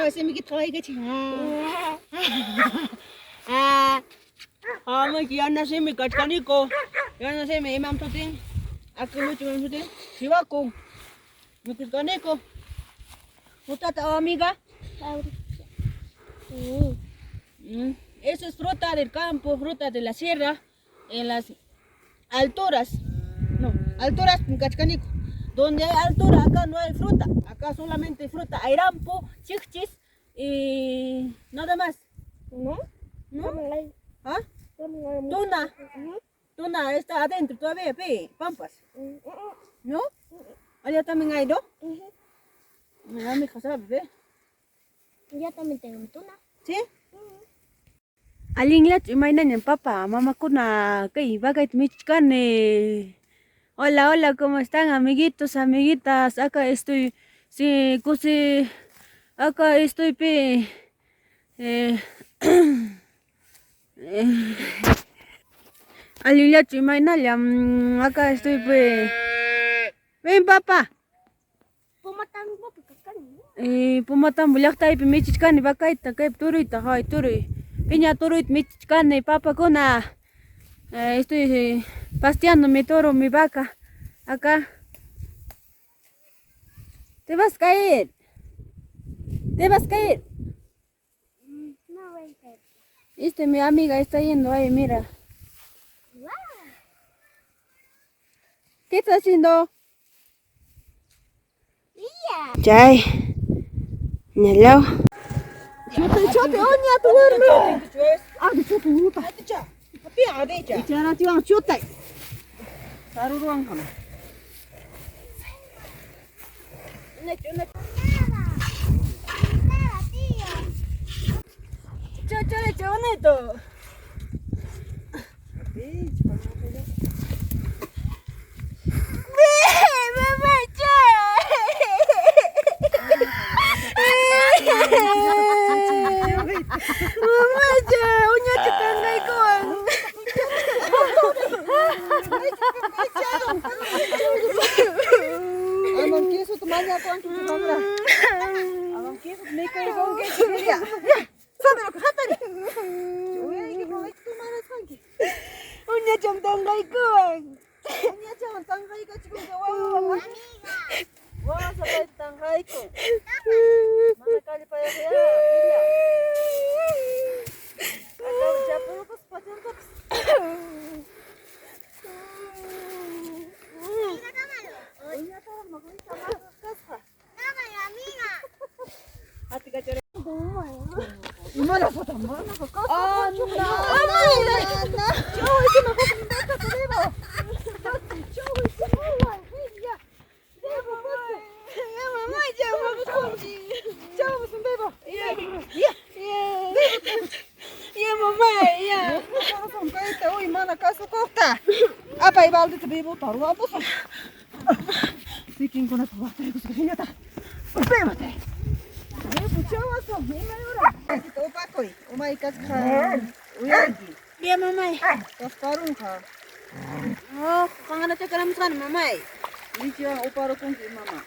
A ver si me quito ahí que chingada. Mà chị anh xem mình cắt đi cô. Anh xem mình em thôi tin. Aku mau cuma tin. Siwa cô. Mình cắt đi cô. Fruta amiga. Eso es fruta del campo, fruta de la sierra, en las alturas. No, alturas Cachcanico. Donde hay altura, acá no hay fruta. Acá solamente fruta. Hay rampo, chichis y nada más. ¿No? ¿No? ¿Ah? Tuna. Tuna está adentro todavía, pampas. ¿No? Allá también hay, ¿no? Mira, mi hija sabe, ve. Yo también tengo tuna. ¿Sí? Aling lat mainan yan papa, mama ko na kay bakit michkane. Hola, hola, ¿cómo están amiguitos, amiguitas? Acá estoy, sí, così, acá estoy Aling lat mainan acá estoy ven papa. Pumatang mo pagkakan. Pumatang bulak tayo michkane bakit kay turoy ta hay turoy. Piña turuit michkane papa kuna. Estoy pasteando mi toro, mi vaca. Acá. Te vas a caer. Te vas a caer. No voy a caer. Mi amiga está yendo ahí, mira. ¿Qué está haciendo? Chay. Nyalaw. Chote, onya, tu duerme. Ada chote, lupa. Tapi ada aja. Bicara tiang chote. Taruh ruang kamu. Chote, chote itu. Mama aja, unya tetangga ikon. Amam kisu temannya aku antu temannya. Amam kisu mekai kau kisu dia. Sampai aku hata ni. Uya ini kau itu mana sangi. Unya jam tangga ikon. Unya jam tangga ikon cium jawab. Wah, sampai tangga ikon. Mana kali payah ya? Mana foto mana kok? Oh, no. Cowok itu mau ke debo. Cowok itu mau. Iya. Debo foto. Ya mama jangan mau kunci. Cowok itu debo. Iya. Iya. Iya mama, iya. Kalau sampai tahu mana kasu kota. Apa ibaldi tu debo taruh apa sih? Siking kena tahu apa itu sebenarnya tak. Apa mate? Kita opa koi, omai kas kha, uyagi. Dia mamai. Kas karung kha. Oh, kangana cakaram kan mamai. Ini cuma opa rokong ki mama.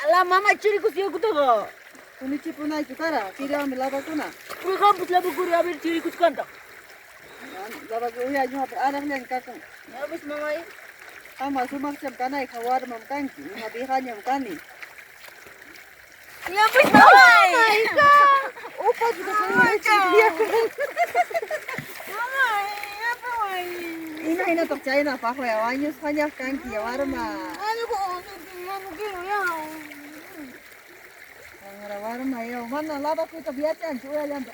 Ala mama ciri kus yo kuto go. Kuni cipu nai cukara, ciri ambil laba kuna. Kuri kampus laba kuri ambil ciri kus kanta. Laba kuri uyagi mah anaknya kakang. Habis mamai. Ama sumak cam kanai khawar mam kanki, habihannya mukani. Ya pues mamai. Oh my god. Opa juga mamai. Mamai, apa mai? Ina tok China pa hoya wanyus hanya kanki ya warma. Ano ko ano kilo ya. Angara warma yo mana laba ko to biatan jual yang